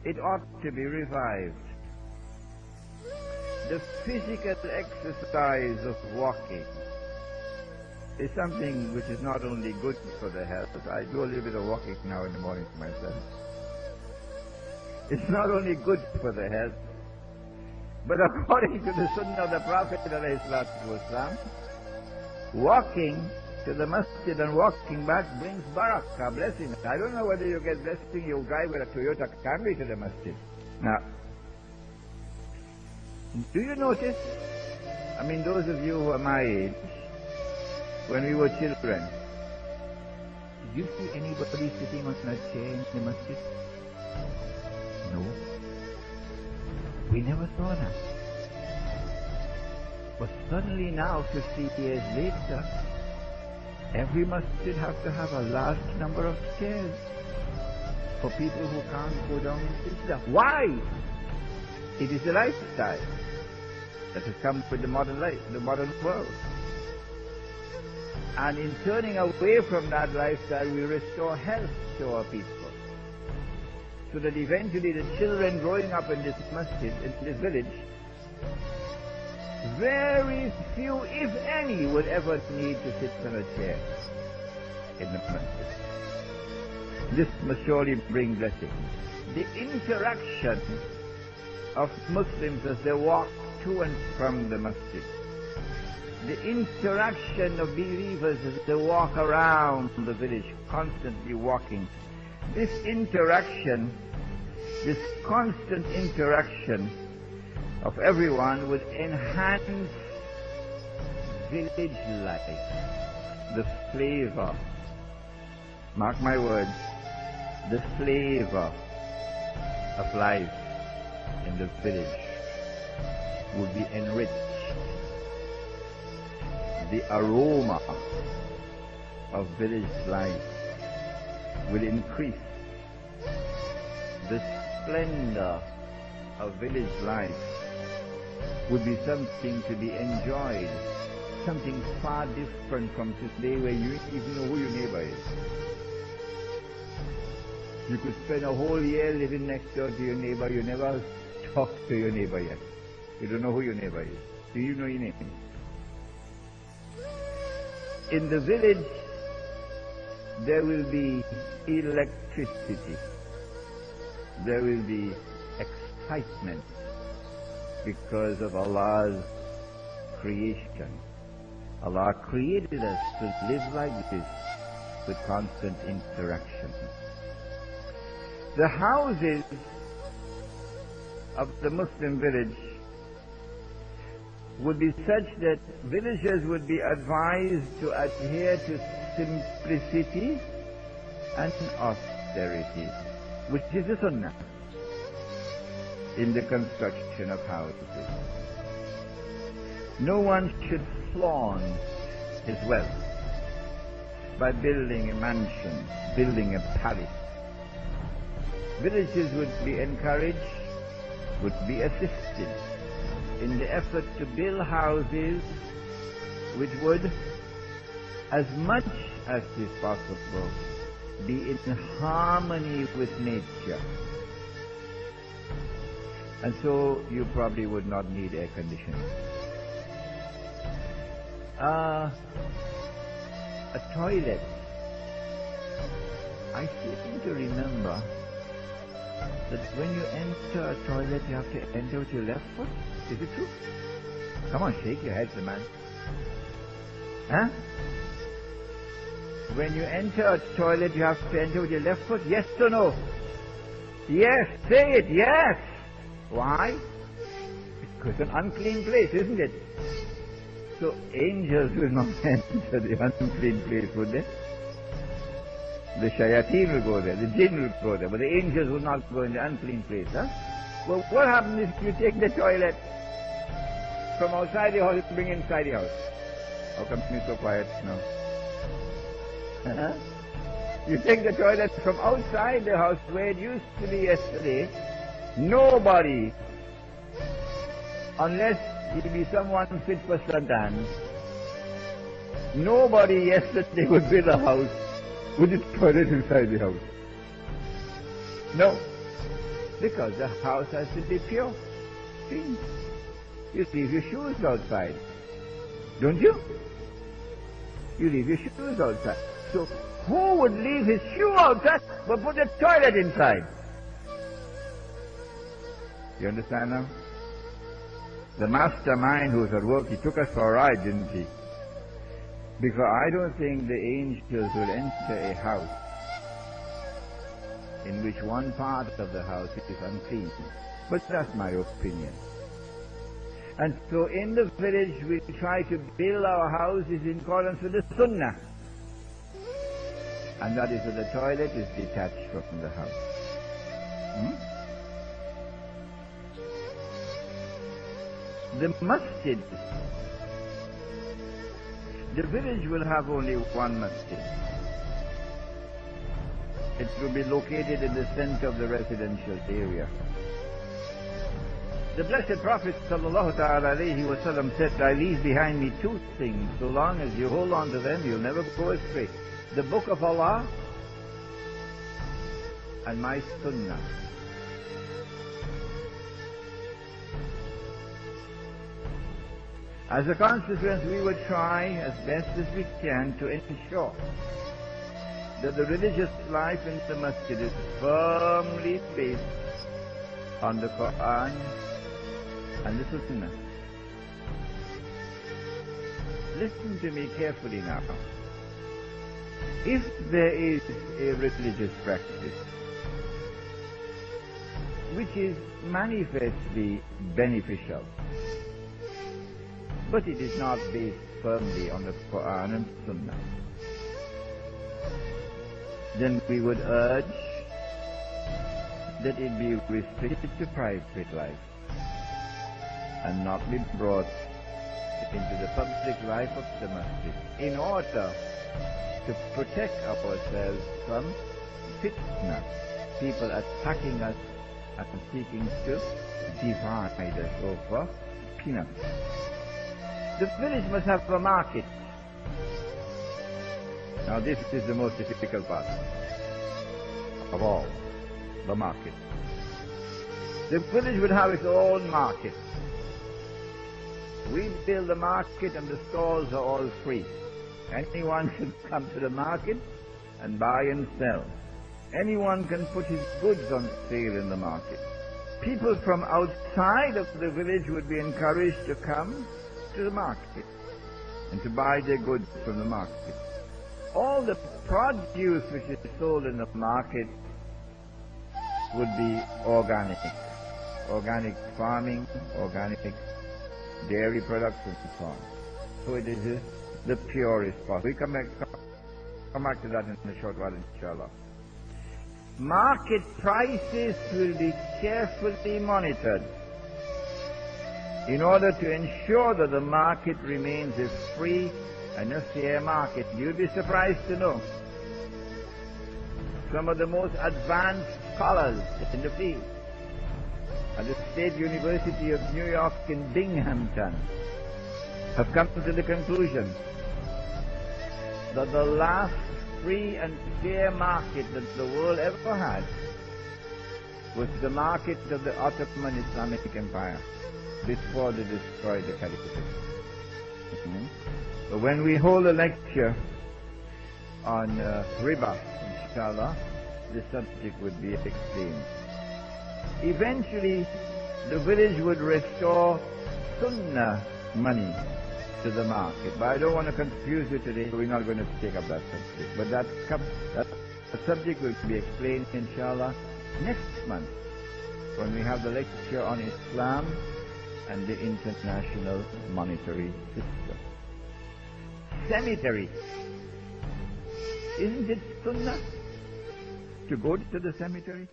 it ought to be revived. The physical exercise of walking is something which is not only good for the health. I do a little bit of walking now in the morning for myself. It's not only good for the health, but according to the Sunnah of the Prophet ﷺ, walking to the masjid and walking back brings barakah, blessing. I don't know whether you get blessing, you drive with a Toyota Camry to the masjid. Now, do you notice, I mean those of you who are my age, when we were children, did you see anybody sitting on a chair in the masjid? No. We never saw that. But suddenly now, 50 years later, every masjid has to have a large number of stairs for people who can't go down and sit down. Why? It is a lifestyle that has come with the modern life, the modern world. And in turning away from that lifestyle, we restore health to our people. So that eventually the children growing up in this masjid, in this village, very few, if any, would ever need to sit on a chair in the masjid. This must surely bring blessing. The interaction of Muslims as they walk to and from the masjid, the interaction of believers as they walk around the village, constantly walking, this interaction, this constant interaction of everyone would enhance village life. The flavor, mark my words, the flavor of life in the village would be enriched. The aroma of village life will increase. The splendor of village life would be something to be enjoyed, something far different from today where you don't even know who your neighbor is. You could spend a whole year living next door to your neighbor, you never talk to your neighbor yet. You don't know who your neighbor is. Do you know your name? In the village, there will be electricity. There will be excitement because of Allah's creation. Allah created us to live like this with constant interaction. The houses of the Muslim village would be such that villagers would be advised to adhere to simplicity and austerity, which is the Sunnah in the construction of houses. No one should flaunt his wealth by building a mansion, building a palace. Villagers would be encouraged, would be assisted in the effort to build houses which would, as much as is possible, be in harmony with nature. And so you probably would not need air conditioning. A toilet. I seem to remember that when you enter a toilet, you have to enter with your left foot. Is it true? Come on, shake your head, man. Huh? When you enter a toilet, you have to enter with your left foot? Yes or no? Yes, say it, yes! Why? Because it's an unclean place, isn't it? So angels will not enter the unclean place, would they? The shayateen will go there, the jinn will go there, but the angels will not go in the unclean place, huh? Well, what happens if you take the toilet from outside the house and bring it inside the house? How come you're so quiet now? You take the toilet from outside the house where it used to be yesterday. Nobody, unless it be someone fit for Satan, nobody yesterday would build a house with its toilet inside the house. No. Because the house has to be pure, clean. You leave your shoes outside, don't you? You leave your shoes outside. So who would leave his shoe outside but put the toilet inside? You understand now? The mastermind who was at work, he took us for a ride, didn't he? Because I don't think the angels will enter a house in which one part of the house is unclean. But that's my opinion. And so in the village we try to build our houses in accordance with the Sunnah. And that is that the toilet is detached from the house. The masjid. The village will have only one masjid. It will be located in the center of the residential area. The Blessed Prophet ﷺ said, I leave behind me two things. So long as you hold on to them, you'll never go astray. The Book of Allah and my Sunnah. As a consequence, we will try as best as we can to ensure that the religious life in the masjid is firmly based on the Quran and the Sunnah. Listen to me carefully now. If there is a religious practice which is manifestly beneficial, but it is not based firmly on the Quran and Sunnah, then we would urge that it be restricted to private life and not be brought into the public life of the masjid in order to protect ourselves from fitna, people attacking us and seeking to divide us over peanuts. The village must have a market. Now this is the most difficult part of all, the market. The village would have its own market. We build the market and the stalls are all free. Anyone can come to the market and buy and sell. Anyone can put his goods on sale in the market. People from outside of the village would be encouraged to come to the market and to buy their goods from the market. All the produce which is sold in the market would be organic. Organic farming, organic dairy products and so on. So it is the purest possible. We come back to that in a short while, inshallah. Market prices will be carefully monitored in order to ensure that the market remains a free and a fair market. You'll be surprised to know some of the most advanced scholars in the field at the State University of New York in Binghamton have come to the conclusion that the last free and fair market that the world ever had was the market of the Ottoman Islamic Empire before they destroyed the Caliphate. So when we hold a lecture on riba, inshallah, the subject would be explained. Eventually, the village would restore Sunnah money to the market. But I don't want to confuse you today, so we're not going to take up that subject. But that subject will be explained, inshallah, next month when we have the lecture on Islam and the international monetary system. Cemetery. Isn't it Sunnah to go to the cemetery?